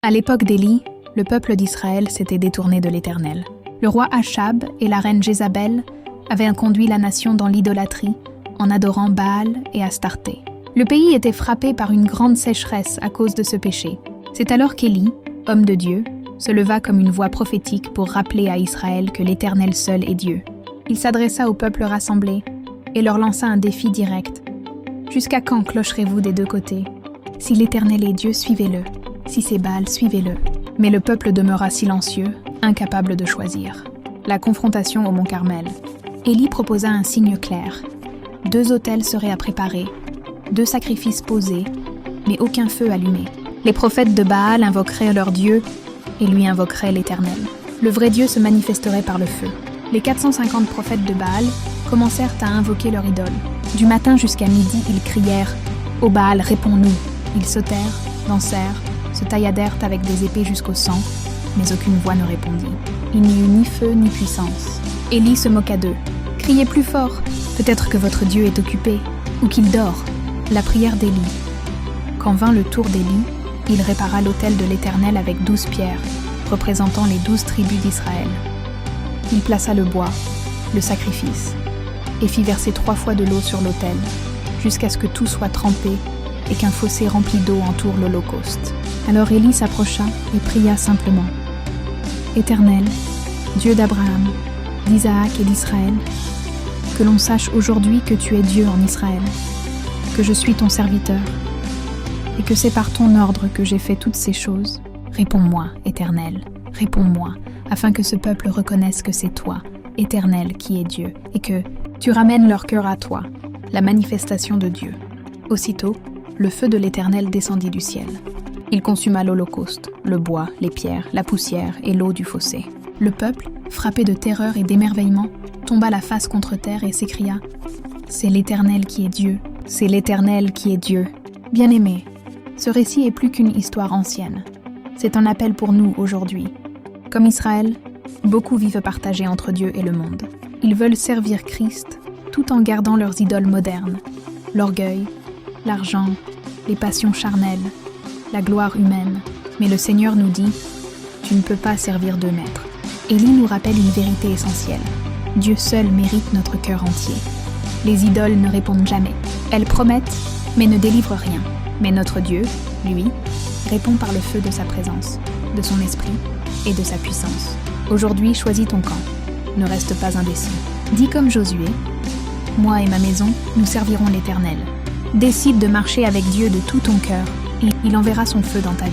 À l'époque d'Élie, le peuple d'Israël s'était détourné de l'Éternel. Le roi Achab et la reine Jézabel avaient conduit la nation dans l'idolâtrie en adorant Baal et Astarté. Le pays était frappé par une grande sécheresse à cause de ce péché. C'est alors qu'Élie, homme de Dieu, se leva comme une voix prophétique pour rappeler à Israël que l'Éternel seul est Dieu. Il s'adressa au peuple rassemblé et leur lança un défi direct. « Jusqu'à quand clocherez-vous des deux côtés? Si l'Éternel est Dieu, suivez-le. Si c'est Baal, suivez-le. » Mais le peuple demeura silencieux, incapable de choisir. La confrontation au mont Carmel. Élie proposa un signe clair. 2 autels seraient à préparer, 2 sacrifices posés, mais aucun feu allumé. Les prophètes de Baal invoqueraient leur Dieu et lui invoqueraient l'Éternel. Le vrai Dieu se manifesterait par le feu. Les 450 prophètes de Baal commencèrent à invoquer leur idole. Du matin jusqu'à midi, ils crièrent « Ô Baal, réponds-nous !» Ils sautèrent, dansèrent, se tailladèrent avec des épées jusqu'au sang, mais aucune voix ne répondit. Il n'y eut ni feu ni puissance. Élie se moqua d'eux. « Criez plus fort, peut-être que votre Dieu est occupé, ou qu'il dort. » La prière d'Élie. Quand vint le tour d'Élie, il répara l'autel de l'Éternel avec 12 pierres, représentant les 12 tribus d'Israël. Il plaça le bois, le sacrifice, et fit verser 3 fois de l'eau sur l'autel, jusqu'à ce que tout soit trempé et qu'un fossé rempli d'eau entoure l'holocauste. Alors Élie s'approcha et pria simplement. « Éternel, Dieu d'Abraham, d'Isaac et d'Israël, que l'on sache aujourd'hui que tu es Dieu en Israël, que je suis ton serviteur, et que c'est par ton ordre que j'ai fait toutes ces choses. Réponds-moi, Éternel, réponds-moi, afin que ce peuple reconnaisse que c'est toi, Éternel, qui est Dieu, et que tu ramènes leur cœur à toi, la manifestation de Dieu. » Aussitôt, le feu de l'Éternel descendit du ciel. Il consuma l'holocauste, le bois, les pierres, la poussière et l'eau du fossé. Le peuple, frappé de terreur et d'émerveillement, tomba la face contre terre et s'écria « C'est l'Éternel qui est Dieu, c'est l'Éternel qui est Dieu. » Bien-aimés, ce récit est plus qu'une histoire ancienne. C'est un appel pour nous aujourd'hui. Comme Israël, beaucoup vivent partagés entre Dieu et le monde. Ils veulent servir Christ tout en gardant leurs idoles modernes, l'orgueil, l'argent, les passions charnelles, la gloire humaine. Mais le Seigneur nous dit « Tu ne peux pas servir 2 maîtres. » Élie nous rappelle une vérité essentielle. Dieu seul mérite notre cœur entier. Les idoles ne répondent jamais. Elles promettent, mais ne délivrent rien. Mais notre Dieu, lui, répond par le feu de sa présence, de son esprit et de sa puissance. Aujourd'hui, choisis ton camp. Ne reste pas indécis. Dis comme Josué, « Moi et ma maison, nous servirons l'Éternel. » Décide de marcher avec Dieu de tout ton cœur et il enverra son feu dans ta vie.